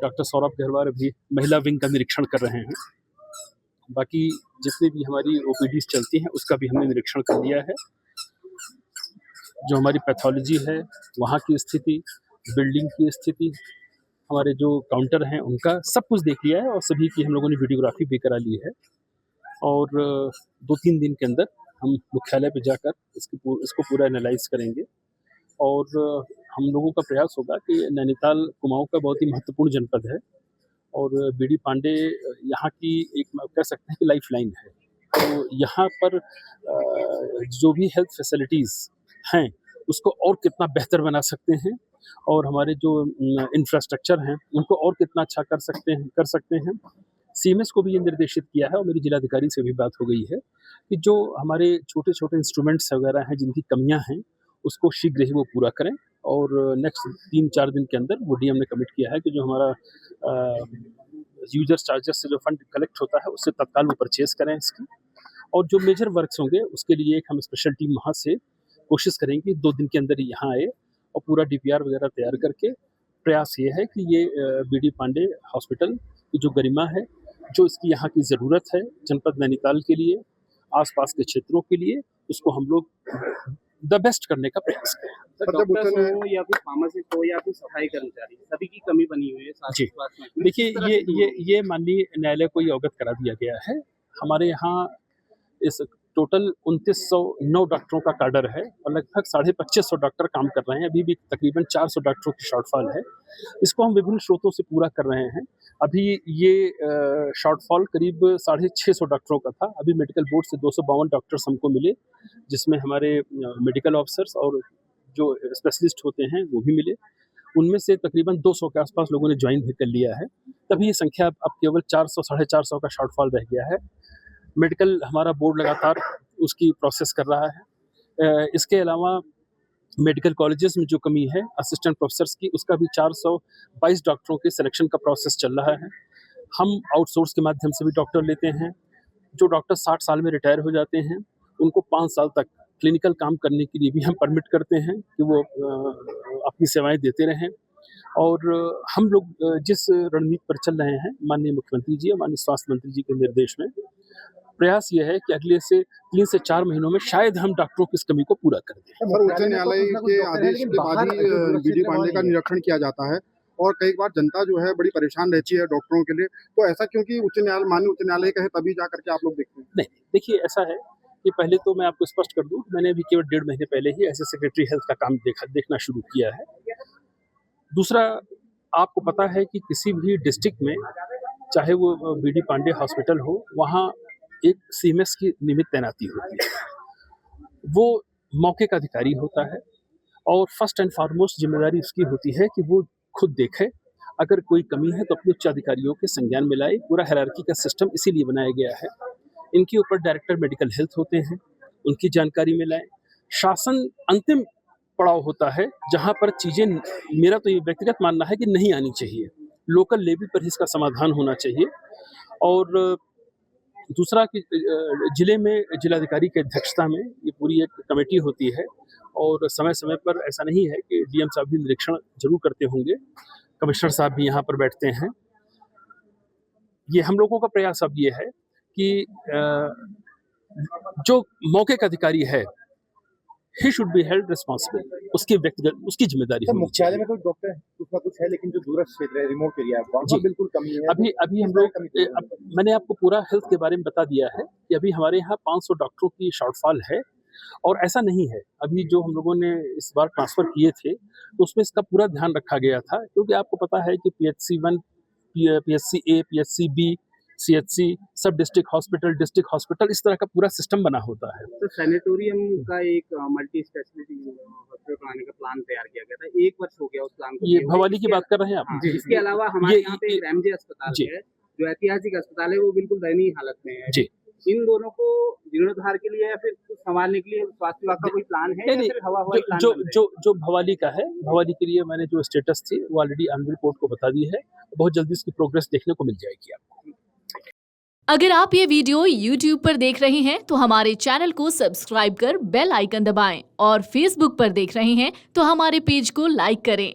Doctor Saurabh Gaharwar अभी महिला wing का निरीक्षण कर रहे हैं। बाकी जितनी भी हमारी ओपीडीज चलती हैं उसका भी हमने निरीक्षण कर लिया है। जो हमारी पैथोलॉजी है वहाँ की स्थिति, बिल्डिंग की स्थिति, हमारे जो काउंटर हैं उनका सब कुछ देख लिया है और सभी की हम लोगों ने वीडियोग्राफी भी करा ली है। और 2-3 दिन के अंदर हम मुख्यालय पे जाकर इसको पूरा एनालाइज करेंगे। और हम लोगों का प्रयास होगा कि नैनीताल कुमाऊं का बहुत ही महत्वपूर्ण जनपद है और बीडी पांडे यहाँ की एक कह सकते हैं कि लाइफ लाइन है। तो यहाँ पर जो भी हेल्थ फैसिलिटीज़ हैं उसको और कितना बेहतर बना सकते हैं और हमारे जो इंफ्रास्ट्रक्चर हैं उनको और कितना अच्छा कर सकते हैं। सीएमएस को भी ये निर्देशित किया है और मेरी जिलाधिकारी से भी बात हो गई है कि जो हमारे छोटे-छोटे इंस्ट्रूमेंट्स वगैरह हैं जिनकी कमियां हैं उसको शीघ्र ही वो पूरा करें। और नेक्स्ट 3-4 दिन के अंदर वो डीएम ने कमिट किया है कि जो हमारा यूजर चार्जेस से जो फंड कलेक्ट होता है उससे तत्काल वो परचेज करें इसकी। और जो मेजर वर्क्स होंगे उसके लिए एक हम स्पेशल टीम वहाँ से कोशिश करेंगे 2 दिन के अंदर ही यहाँ आए और पूरा डीपीआर वगैरह तैयार करके प्रयास ये है कि ये बीडी पांडे हॉस्पिटल की जो गरिमा है, जो इसकी यहाँ की ज़रूरत है जनपद नैनीताल के लिए, आसपास के क्षेत्रों के लिए, उसको हम लोग द बेस्ट करने का प्रयास करें। डॉक्टर्स हो या फिर फार्मासिस्ट हो या फिर सफाई कर्मचारी, सभी की कमी बनी हुई है जी। देखिए ये माननीय न्यायालय को ये अवगत करा दिया गया है। हमारे यहाँ इस टोटल 2909 डॉक्टरों का काडर है और लगभग 2550 डॉक्टर काम कर रहे हैं। अभी भी तकरीबन 400 डॉक्टरों की शॉर्टफॉल है। इसको हम विभिन्न स्रोतों से पूरा कर रहे हैं। अभी ये शॉर्टफॉल करीब 650 डॉक्टरों का था। अभी मेडिकल बोर्ड से 252 डॉक्टर्स हमको मिले, जिसमें हमारे मेडिकल ऑफिसर्स और जो स्पेशलिस्ट होते हैं वो भी मिले। उनमें से तकरीबन 200 के आसपास लोगों ने ज्वाइन भी कर लिया है। तभी ये संख्या अब केवल 400 साढ़े 400 का शॉर्टफॉल रह गया है। मेडिकल हमारा बोर्ड लगातार उसकी प्रोसेस कर रहा है। इसके अलावा मेडिकल कॉलेजेस में जो कमी है असिस्टेंट प्रोफेसर्स की, उसका भी 422 डॉक्टरों के सिलेक्शन का प्रोसेस चल रहा है। हम आउटसोर्स के माध्यम से भी डॉक्टर लेते हैं। जो डॉक्टर 60 साल में रिटायर हो जाते हैं उनको 5 साल तक क्लिनिकल काम करने के लिए भी हम परमिट करते हैं कि वो अपनी सेवाएं देते रहें। और हम लोग जिस रणनीति पर चल रहे हैं माननीय मुख्यमंत्री जी और माननीय स्वास्थ्य मंत्री जी के निर्देश में, प्रयास ये है कि अगले से 3 से 4 महीनों में शायद हम डॉक्टरों की इस कमी को पूरा कर दें। सर, उच्च न्यायालय के आदेश के बाद ही बीडी पांडे का निरीक्षण किया जाता है और कई बार जनता जो है बड़ी परेशान रहती है डॉक्टरों के लिए, तो ऐसा क्योंकि माननीय उच्च न्यायालय कहे तभी जा करके आप लोग देखते हैं? नहीं, देखिए ऐसा है कि पहले तो मैं आपको स्पष्ट कर दूं, मैंने अभी केवल 1.5 महीने पहले ही एज ए सेक्रेटरी हेल्थ का काम देखना शुरू किया है। दूसरा, आपको पता है कि किसी भी डिस्ट्रिक्ट में चाहे वो बीडी पांडे हॉस्पिटल हो, वहाँ एक सीएमएस की नियमित तैनाती होती है। वो मौके का अधिकारी होता है और फर्स्ट एंड फॉरमोस्ट जिम्मेदारी उसकी होती है कि वो खुद देखे, अगर कोई कमी है तो अपने उच्च अधिकारियों के संज्ञान में लाए। पूरा हायरार्की का सिस्टम इसीलिए बनाया गया है। इनके ऊपर डायरेक्टर मेडिकल हेल्थ होते हैं, उनकी जानकारी में लाएं। शासन अंतिम पड़ाव होता है जहां पर चीजें, मेरा तो ये व्यक्तिगत मानना है कि नहीं आनी चाहिए, लोकल लेवल पर इसका समाधान होना चाहिए। और दूसरा कि जिले में जिलाधिकारी की अध्यक्षता में ये पूरी एक कमेटी होती है और समय समय पर ऐसा नहीं है कि डीएम साहब भी निरीक्षण जरूर करते होंगे, कमिश्नर साहब भी यहाँ पर बैठते हैं। ये हम लोगों का प्रयास अब ये है कि जो मौके का अधिकारी है he should be held responsible, उसकी व्यक्तिगत उसकी जिम्मेदारी होनी चाहिए। मुख्यालय में तो डॉक्टर कुछ ना कुछ है, लेकिन जो दूरस्थ क्षेत्र है, रिमोट एरिया है, वहाँ बिल्कुल कमी है। अभी हम लोग मैंने आपको पूरा हेल्थ के बारे में बता दिया है कि अभी हमारे यहाँ 500 डॉक्टरों की शॉर्टफॉल है। और ऐसा नहीं है, अभी जो हम लोगों ने इस बार ट्रांसफर किए थे तो उसमें इसका पूरा ध्यान रखा गया था, क्योंकि आपको पता है कि PHC-1, PHC-A, PHC-B, CHC, सब डिस्ट्रिक्ट हॉस्पिटल इस तरह का पूरा सिस्टम बना होता है। तो सैनिटोरियम का एक मल्टी स्पेशलिटी हॉस्पिटल बनाने का प्लान तैयार किया गया था, 1 वर्ष हो गया उस प्लान को। ये भवाली की बात कर रहे हैं आप? हाँ, इसके अलावा हमारे यहाँ पे एक एमजे अस्पताल है, जो ऐतिहासिक अस्पताल है, वो बिल्कुल दयनीय हालत में है जी। इन दोनों को जीर्णोद्धार के लिए या फिर कुछ संभालने के लिए स्वास्थ्य विभाग का कोई प्लान है? या फिर हवा-हवाई प्लान जो भवाली का है, भवाली के लिए मैंने जो स्टेटस थी वो ऑलरेडी ऑनरेबल कोर्ट को बता दी है। बहुत जल्दी इसकी प्रोग्रेस देखने को मिल जाएगी आपको। अगर आप ये वीडियो YouTube पर देख रहे हैं तो हमारे चैनल को सब्सक्राइब कर बेल आइकन दबाएं और Facebook पर देख रहे हैं तो हमारे पेज को लाइक करें।